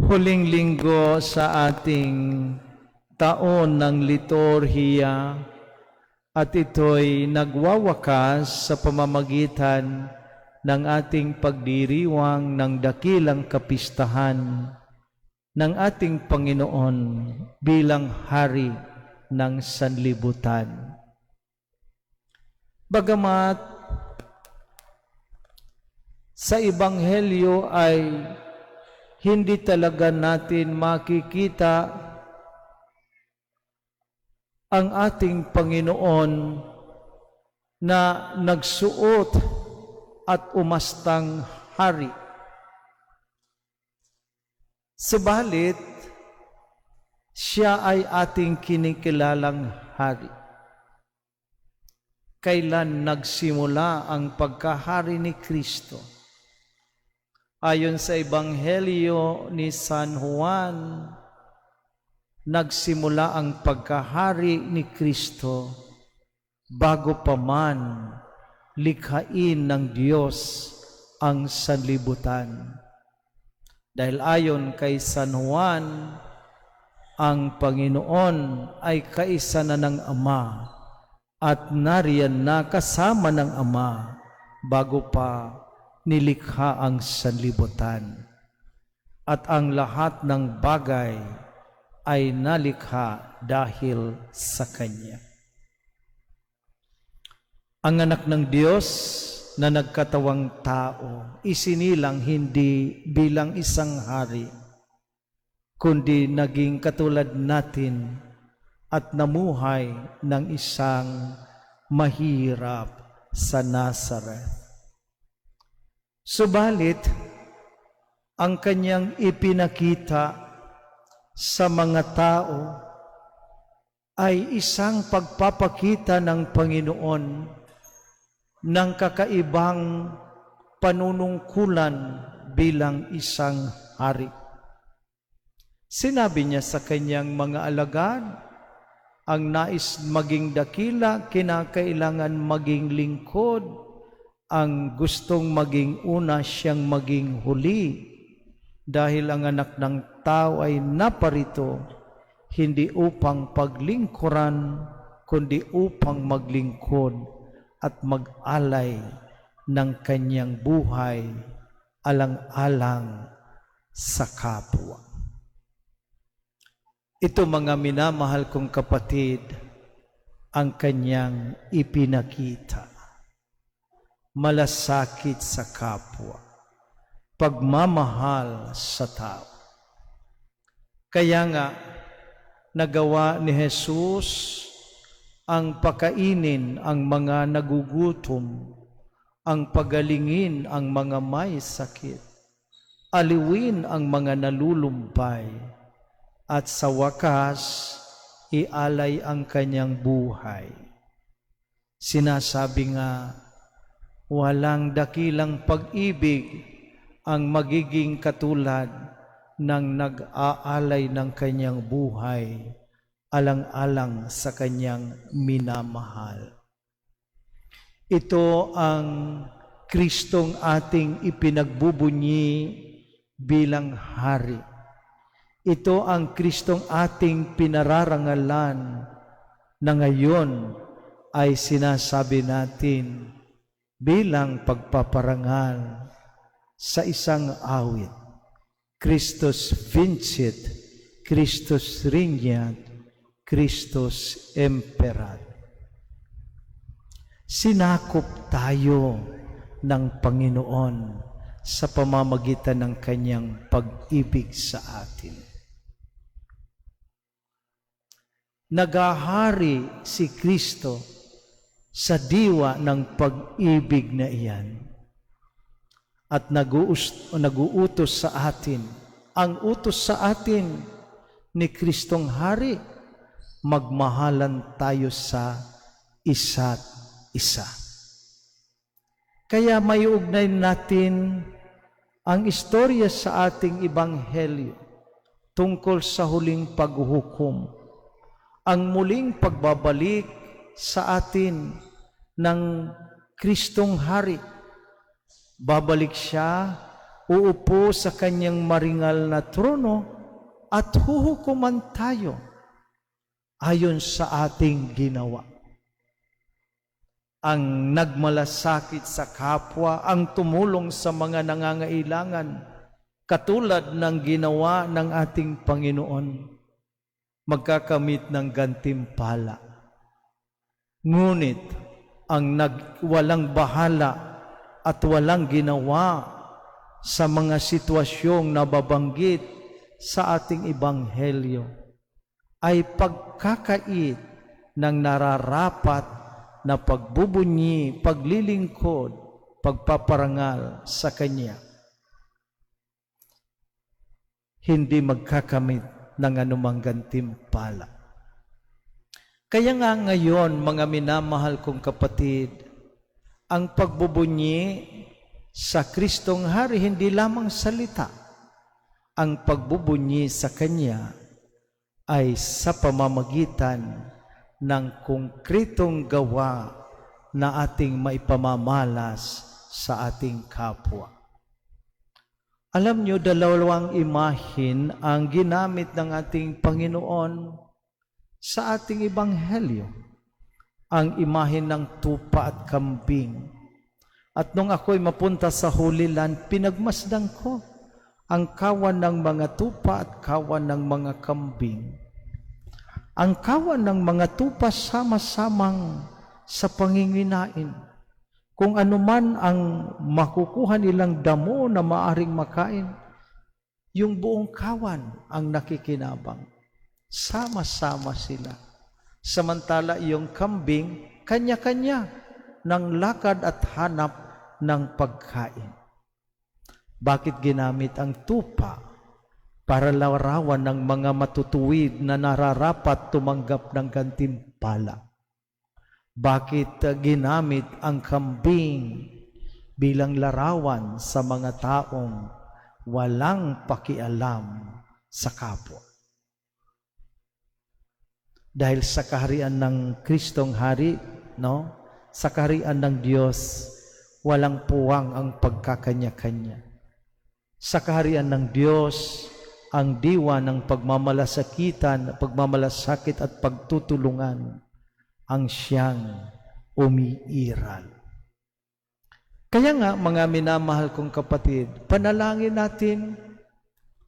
Huling linggo sa ating taon ng liturhiya at ito'y nagwawakas sa pamamagitan ng ating pagdiriwang ng dakilang kapistahan ng ating Panginoon bilang Hari ng Sanlibutan. Bagamat sa Ebanghelyo ay hindi talaga natin makikita ang ating Panginoon na nagsuot at umastang hari. Subalit, siya ay ating kinikilalang hari. Kailan nagsimula ang pagkahari ni Kristo? Ayon sa Ebanghelyo ni San Juan, nagsimula ang pagkahari ni Kristo bago pa man likhain ng Diyos ang sanlibutan. Dahil ayon kay San Juan, ang Panginoon ay kaisa na ng Ama at nariyan na kasama ng Ama bago pa nilikha ang sanlibutan. At ang lahat ng bagay ay nalikha dahil sa Kanya. Ang anak ng Diyos na nagkatawang tao, isinilang hindi bilang isang hari, kundi naging katulad natin at namuhay ng isang mahirap sa Nazareth. Subalit, ang Kanyang ipinakita sa mga tao ay isang pagpapakita ng Panginoon ng kakaibang panunungkulan bilang isang hari. Sinabi niya sa Kanyang mga alagad, ang nais maging dakila, kinakailangan maging lingkod. Ang gustong maging una, siyang maging huli. Dahil ang anak ng tao ay naparito, hindi upang paglingkuran, kundi upang maglingkod at mag-alay ng kanyang buhay alang-alang sa kapwa. Ito, mga minamahal kong kapatid, ang kanyang ipinakita. Malasakit sa kapwa, pagmamahal sa tao. Kaya nga, nagawa ni Jesus ang pakainin ang mga nagugutom, ang pagalingin ang mga may sakit, aliwin ang mga nalulumbay, at sa wakas, ialay ang kanyang buhay. Sinasabi nga, walang dakilang pag-ibig ang magiging katulad ng nag-aalay ng kanyang buhay alang-alang sa kanyang minamahal. Ito ang Kristong ating ipinagbubunyi bilang hari. Ito ang Kristong ating pinararangalan na ngayon ay sinasabi natin bilang pagpaparangal sa isang awit. Christus vincit, Christus regnat, Christus imperat. Sinakop tayo ng Panginoon sa pamamagitan ng Kanyang pag-ibig sa atin. Nagahari si Kristo sa diwa ng pag-ibig na iyan at naguutos sa atin. Ang utos sa atin ni Kristong Hari, magmahalan tayo sa isa't isa. Kaya may ugnay natin ang istorya sa ating Ebanghelyo tungkol sa huling paghuhukom, ang muling pagbabalik sa atin ng Kristong Hari. Babalik siya uupo sa kanyang maringal na trono at huhukuman tayo ayon sa ating ginawa. Ang nagmalasakit sa kapwa, ang tumulong sa mga nangangailangan, katulad ng ginawa ng ating Panginoon, magkakamit ng gantimpala. Ngunit ang walang bahala at walang ginawa sa mga sitwasyong nababanggit sa ating ebanghelyo ay pagkakait ng nararapat na pagbubunyi, paglilingkod, pagpaparangal sa Kanya. Hindi magkakamit ng anumang gantimpala. Kaya nga ngayon, mga minamahal kong kapatid, ang pagbubunyi sa Kristong Hari hindi lamang salita. Ang pagbubunyi sa Kanya ay sa pamamagitan ng konkretong gawa na ating maipamamalas sa ating kapwa. Alam nyo, dalawang imahin ang ginamit ng ating Panginoon sa ating ebanghelyo. Ang imahin ng tupa at kambing. At nung ako'y mapunta sa Holy Land, pinagmasdan ko ang kawan ng mga tupa at kawan ng mga kambing. Ang kawan ng mga tupa sama-samang sa panginginain. Kung anuman ang makukuha nilang damo na maaring makain, yung buong kawan ang nakikinabang. Sama-sama sila. Samantala yung kambing, kanya-kanya ng lakad at hanap ng pagkain. Bakit ginamit ang tupa? Para larawan ng mga matutuwid na nararapat tumanggap ng gantimpala. Bakit ginamit ang kambing bilang larawan sa mga taong walang pakialam sa kapwa? Dahil sa kaharian ng Kristong Hari, no? Sa kaharian ng Diyos, walang puwang ang pagkakanya-kanya. Sa kaharian ng Diyos, ang diwa ng pagmamalasakitan, pagmamalasakit at pagtutulungan ang siyang umiiral. Kaya nga, mga minamahal kong kapatid, panalangin natin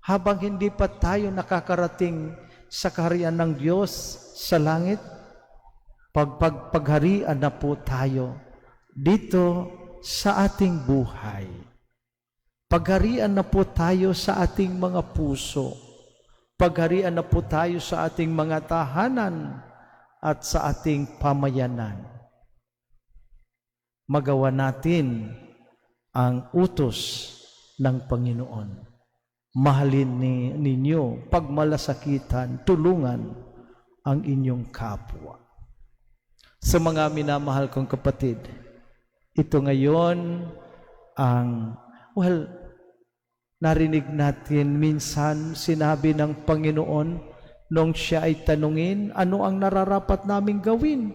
habang hindi pa tayo nakakarating sa kaharian ng Diyos sa langit, pagharian na po tayo dito sa ating buhay. Pagharian na po tayo sa ating mga puso. Pagharian na po tayo sa ating mga tahanan at sa ating pamayanan. Magawa natin ang utos ng Panginoon. Mahalin ninyo, pagmalasakitan, tulungan ang inyong kapwa. Sa mga minamahal kong kapatid, ito ngayon ang, narinig natin minsan sinabi ng Panginoon nung siya ay tanungin, ano ang nararapat naming gawin?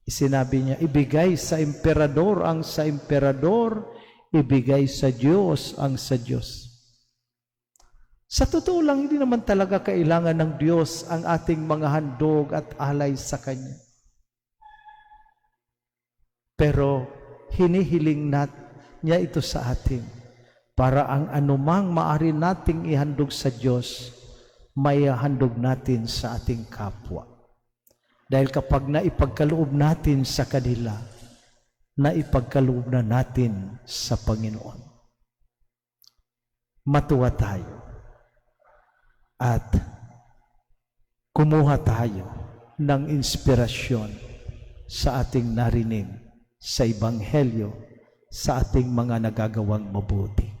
Sinabi niya, ibigay sa emperador ang sa emperador, ibigay sa Diyos ang sa Diyos. Sa totoo lang, hindi naman talaga kailangan ng Diyos ang ating mga handog at alay sa Kanya. Pero hinihiling niya ito sa atin para ang anumang maaari nating ihandog sa Diyos, maihandog natin sa ating kapwa. Dahil kapag naipagkaloob natin sa kanila, naipagkaloob na natin sa Panginoon. Matuwa tayo at kumuha tayo ng inspirasyon sa ating narinig sa Ebanghelyo, sa ating mga nagagawang mabuti.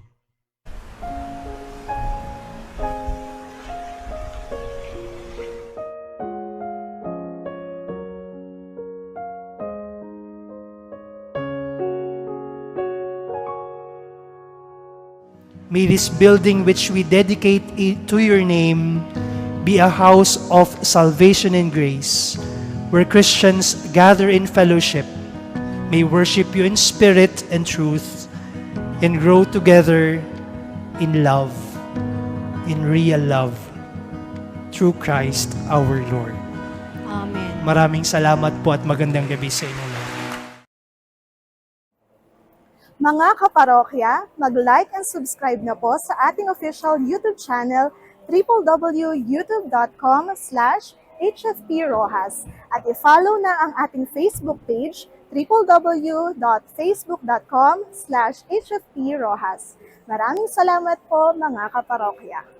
May this building which we dedicate to your name be a house of salvation and grace, where Christians gather in fellowship, may worship you in spirit and truth, and grow together in love, in real love, through Christ our Lord. Amen. Maraming salamat po at magandang gabi sa inyo lahat. Mga kaparokya, mag-like and subscribe na po sa ating official YouTube channel www.youtube.com/hfprojas at i-follow na ang ating Facebook page www.facebook.com/hfprojas. Maraming salamat po mga kaparokya.